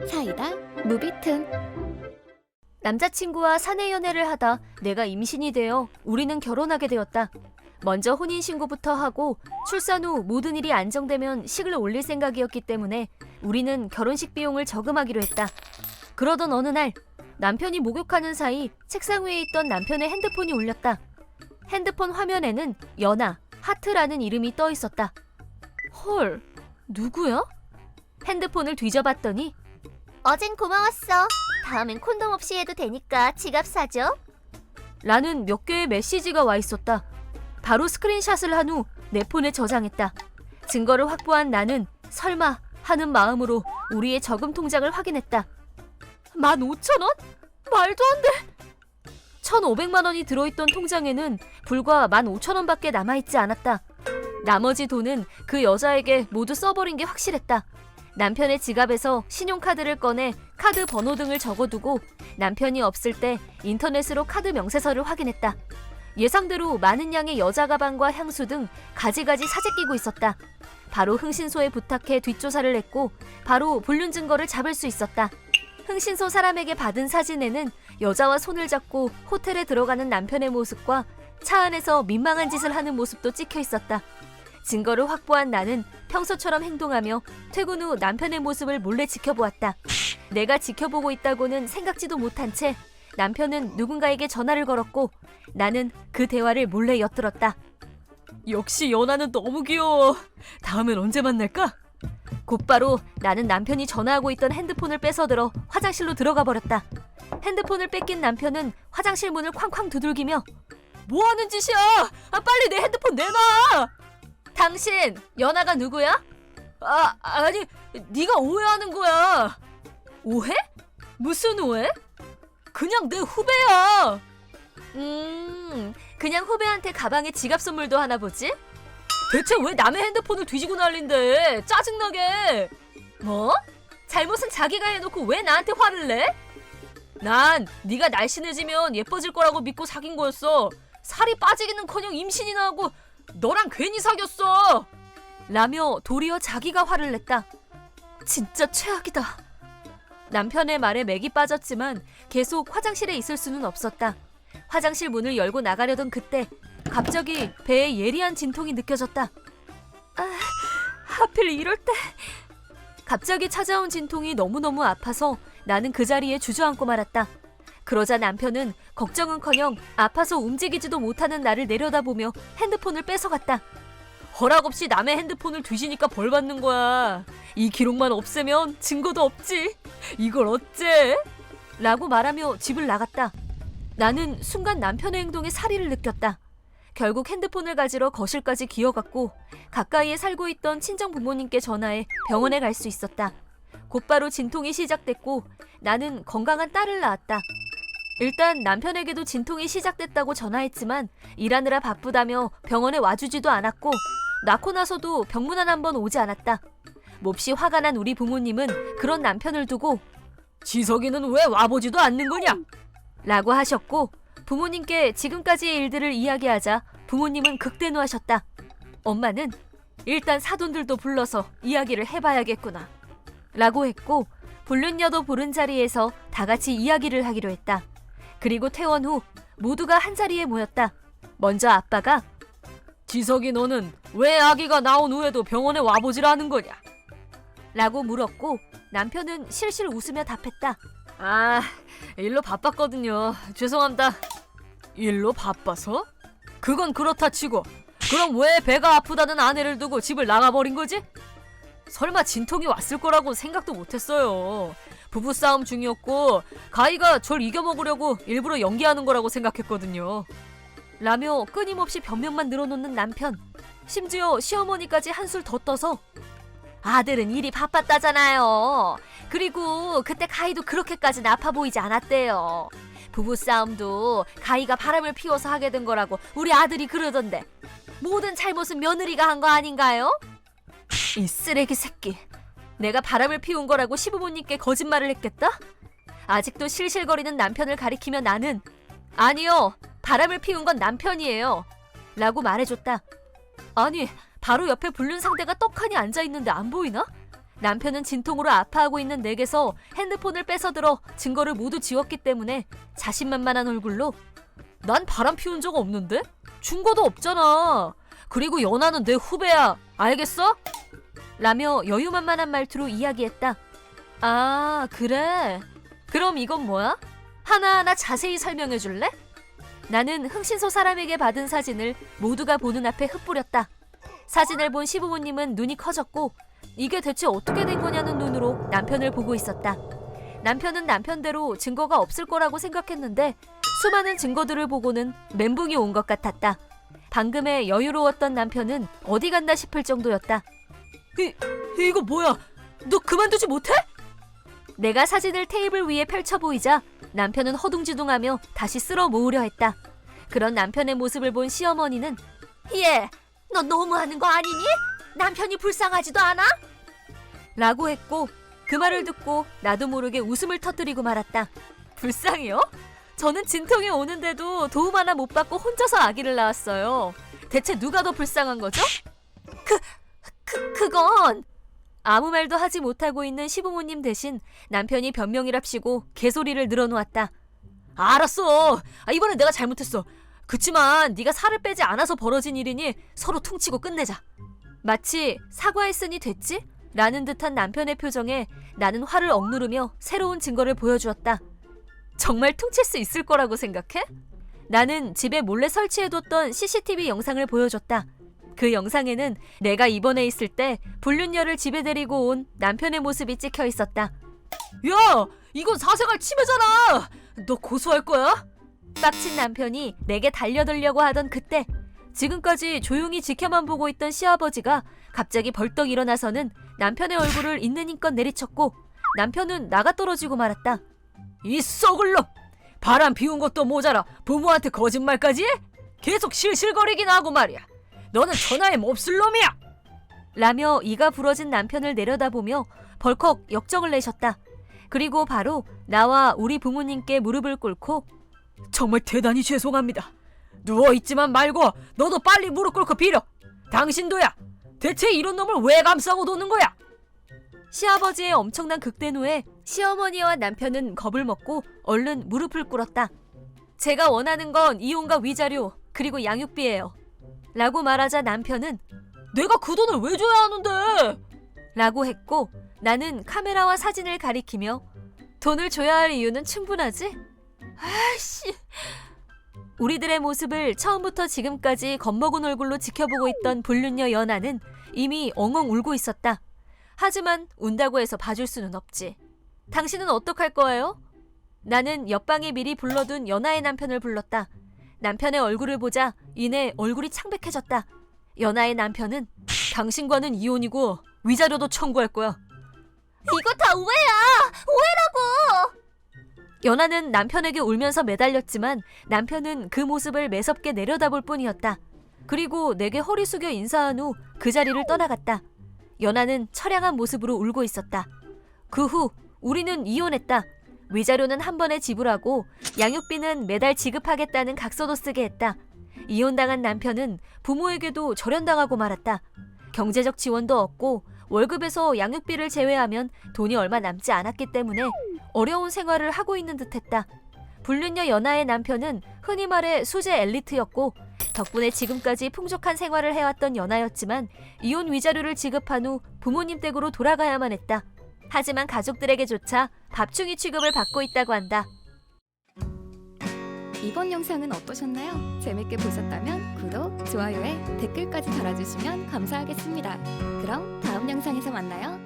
사이다 무비튼. 남자친구와 사내 연애를 하다 내가 임신이 되어 우리는 결혼하게 되었다. 먼저 혼인신고부터 하고 출산 후 모든 일이 안정되면 식을 올릴 생각이었기 때문에 우리는 결혼식 비용을 저금하기로 했다. 그러던 어느 날 남편이 목욕하는 사이 책상 위에 있던 남편의 핸드폰이 울렸다. 핸드폰 화면에는 연아, 하트라는 이름이 떠 있었다. 헐, 누구야? 핸드폰을 뒤져봤더니 어젠 고마웠어. 다음엔 콘돔 없이 해도 되니까 지갑 사줘. 라는 몇 개의 메시지가 와 있었다. 바로 스크린샷을 한 후 내 폰에 저장했다. 증거를 확보한 나는 설마 하는 마음으로 우리의 저금 통장을 확인했다. 15,000원? 말도 안 돼! 1,500만 원이 들어있던 통장에는 불과 15,000원밖에 남아있지 않았다. 나머지 돈은 그 여자에게 모두 써버린 게 확실했다. 남편의 지갑에서 신용카드를 꺼내 카드 번호 등을 적어두고 남편이 없을 때 인터넷으로 카드 명세서를 확인했다. 예상대로 많은 양의 여자 가방과 향수 등 가지가지 사재끼고 있었다. 바로 흥신소에 부탁해 뒷조사를 했고 바로 불륜 증거를 잡을 수 있었다. 흥신소 사람에게 받은 사진에는 여자와 손을 잡고 호텔에 들어가는 남편의 모습과 차 안에서 민망한 짓을 하는 모습도 찍혀 있었다. 증거를 확보한 나는 평소처럼 행동하며 퇴근 후 남편의 모습을 몰래 지켜보았다. 내가 지켜보고 있다고는 생각지도 못한 채 남편은 누군가에게 전화를 걸었고 나는 그 대화를 몰래 엿들었다. 역시 연아는 너무 귀여워. 다음엔 언제 만날까? 곧바로 나는 남편이 전화하고 있던 핸드폰을 뺏어들어 화장실로 들어가 버렸다. 핸드폰을 뺏긴 남편은 화장실 문을 쾅쾅 두들기며 뭐 하는 짓이야? 빨리 내 핸드폰 내놔! 당신, 연아가 누구야? 아니, 네가 오해하는 거야. 오해? 무슨 오해? 그냥 내 후배야. 그냥 후배한테 가방에 지갑 선물도 하나 보지? 대체 왜 남의 핸드폰을 뒤지고 난린데? 짜증나게. 뭐? 잘못은 자기가 해놓고 왜 나한테 화를 내? 난 네가 날씬해지면 예뻐질 거라고 믿고 사귄 거였어. 살이 빠지기는커녕 임신이나 하고 너랑 괜히 사귀었어. 라며 도리어 자기가 화를 냈다. 진짜 최악이다. 남편의 말에 맥이 빠졌지만 계속 화장실에 있을 수는 없었다. 화장실 문을 열고 나가려던 그때 갑자기 배에 예리한 진통이 느껴졌다. 하필 이럴 때. 갑자기 찾아온 진통이 너무너무 아파서 나는 그 자리에 주저앉고 말았다. 그러자 남편은 걱정은커녕 아파서 움직이지도 못하는 나를 내려다보며 핸드폰을 뺏어갔다. 허락 없이 남의 핸드폰을 뒤지니까 벌 받는 거야. 이 기록만 없애면 증거도 없지. 이걸 어째? 라고 말하며 집을 나갔다. 나는 순간 남편의 행동에 사리를 느꼈다. 결국 핸드폰을 가지러 거실까지 기어갔고 가까이에 살고 있던 친정 부모님께 전화해 병원에 갈 수 있었다. 곧바로 진통이 시작됐고 나는 건강한 딸을 낳았다. 일단 남편에게도 진통이 시작됐다고 전화했지만 일하느라 바쁘다며 병원에 와주지도 않았고 낳고 나서도 병문안 한번 오지 않았다. 몹시 화가 난 우리 부모님은 그런 남편을 두고 지석이는 왜 와보지도 않는 거냐? 라고 하셨고 부모님께 지금까지의 일들을 이야기하자 부모님은 극대노하셨다. 엄마는 일단 사돈들도 불러서 이야기를 해봐야겠구나 라고 했고 불륜녀도 부른 자리에서 다 같이 이야기를 하기로 했다. 그리고 퇴원 후 모두가 한자리에 모였다. 먼저 아빠가 지석이 너는 왜 아기가 나온 후에도 병원에 와보질 않은 거냐? 라고 물었고 남편은 실실 웃으며 답했다. 일로 바빴거든요. 죄송합니다. 일로 바빠서? 그건 그렇다 치고 그럼 왜 배가 아프다는 아내를 두고 집을 나가버린 거지? 설마 진통이 왔을 거라고 생각도 못했어요. 부부싸움 중이었고 가희가 절 이겨먹으려고 일부러 연기하는 거라고 생각했거든요. 라며 끊임없이 변명만 늘어놓는 남편. 심지어 시어머니까지 한술 더 떠서 아들은 일이 바빴다잖아요. 그리고 그때 가희도 그렇게까지는 아파 보이지 않았대요. 부부싸움도 가희가 바람을 피워서 하게 된 거라고 우리 아들이 그러던데 모든 잘못은 며느리가 한 거 아닌가요? 이 쓰레기 새끼. 내가 바람을 피운 거라고 시부모님께 거짓말을 했겠다? 아직도 실실거리는 남편을 가리키며 나는 아니요, 바람을 피운 건 남편이에요 라고 말해줬다. 아니, 바로 옆에 불륜 상대가 떡하니 앉아있는데 안 보이나? 남편은 진통으로 아파하고 있는 내게서 핸드폰을 뺏어들어 증거를 모두 지웠기 때문에 자신만만한 얼굴로 난 바람 피운 적 없는데? 증거도 없잖아. 그리고 연하는 내 후배야. 알겠어? 라며 여유만만한 말투로 이야기했다. 아, 그래? 그럼 이건 뭐야? 하나하나 자세히 설명해 줄래? 나는 흥신소 사람에게 받은 사진을 모두가 보는 앞에 흩뿌렸다. 사진을 본 시부모님은 눈이 커졌고 이게 대체 어떻게 된 거냐는 눈으로 남편을 보고 있었다. 남편은 남편대로 증거가 없을 거라고 생각했는데 수많은 증거들을 보고는 멘붕이 온 것 같았다. 방금의 여유로웠던 남편은 어디 갔나 싶을 정도였다. 이거 뭐야? 너 그만두지 못해? 내가 사진을 테이블 위에 펼쳐 보이자 남편은 허둥지둥하며 다시 쓸어 모으려 했다. 그런 남편의 모습을 본 시어머니는 얘, 너 너무하는 거 아니니? 남편이 불쌍하지도 않아? 라고 했고 그 말을 듣고 나도 모르게 웃음을 터뜨리고 말았다. 불쌍해요? 저는 진통이 오는데도 도움 하나 못 받고 혼자서 아기를 낳았어요. 대체 누가 더 불쌍한 거죠? 그건 아무 말도 하지 못하고 있는 시부모님 대신 남편이 변명이랍시고 개소리를 늘어놓았다. 알았어. 이번엔 내가 잘못했어. 그치만 네가 살을 빼지 않아서 벌어진 일이니 서로 퉁치고 끝내자. 마치 사과했으니 됐지? 라는 듯한 남편의 표정에 나는 화를 억누르며 새로운 증거를 보여주었다. 정말 퉁칠 수 있을 거라고 생각해? 나는 집에 몰래 설치해뒀던 CCTV 영상을 보여줬다. 그 영상에는 내가 입원해 있을 때 불륜녀를 집에 데리고 온 남편의 모습이 찍혀 있었다. 야! 이건 사생활 침해잖아! 너 고소할 거야? 빡친 남편이 내게 달려들려고 하던 그때 지금까지 조용히 지켜만 보고 있던 시아버지가 갑자기 벌떡 일어나서는 남편의 얼굴을 있는 힘껏 내리쳤고 남편은 나가 떨어지고 말았다. 이 썩을 놈! 바람 피운 것도 모자라 부모한테 거짓말까지 해? 계속 실실거리긴 하고 말이야. 너는 천하에 몹쓸 놈이야! 라며 이가 부러진 남편을 내려다보며 벌컥 역정을 내셨다. 그리고 바로 나와 우리 부모님께 무릎을 꿇고 정말 대단히 죄송합니다. 누워있지만 말고 너도 빨리 무릎 꿇고 빌어. 당신도야. 대체 이런 놈을 왜 감싸고 도는 거야? 시아버지의 엄청난 극대노에 시어머니와 남편은 겁을 먹고 얼른 무릎을 꿇었다. 제가 원하는 건 이혼과 위자료 그리고 양육비예요. 라고 말하자 남편은 내가 그 돈을 왜 줘야 하는데? 라고 했고 나는 카메라와 사진을 가리키며 돈을 줘야 할 이유는 충분하지? 아이씨. 우리들의 모습을 처음부터 지금까지 겁먹은 얼굴로 지켜보고 있던 불륜녀 연하는 이미 엉엉 울고 있었다. 하지만 운다고 해서 봐줄 수는 없지. 당신은 어떡할 거예요? 나는 옆방에 미리 불러둔 연하의 남편을 불렀다. 남편의 얼굴을 보자 이내 얼굴이 창백해졌다. 연하의 남편은 당신과는 이혼이고 위자료도 청구할 거야. 이거 다 오해야! 오해라고! 연하는 남편에게 울면서 매달렸지만 남편은 그 모습을 매섭게 내려다볼 뿐이었다. 그리고 내게 허리 숙여 인사한 후 그 자리를 떠나갔다. 연하는 처량한 모습으로 울고 있었다. 그 후 우리는 이혼했다. 위자료는 한 번에 지불하고 양육비는 매달 지급하겠다는 각서도 쓰게 했다. 이혼당한 남편은 부모에게도 절연당하고 말았다. 경제적 지원도 없고 월급에서 양육비를 제외하면 돈이 얼마 남지 않았기 때문에 어려운 생활을 하고 있는 듯했다. 불륜녀 연하의 남편은 흔히 말해 수제 엘리트였고 덕분에 지금까지 풍족한 생활을 해왔던 연하였지만 이혼 위자료를 지급한 후 부모님 댁으로 돌아가야만 했다. 하지만 가족들에게조차 밥충이 취급을 받고 있다고 한다. 이번 영상은 어떠셨나요? 재밌게 보셨다면 구독, 좋아요에 댓글까지 달아주시면 감사하겠습니다. 그럼 다음 영상에서 만나요.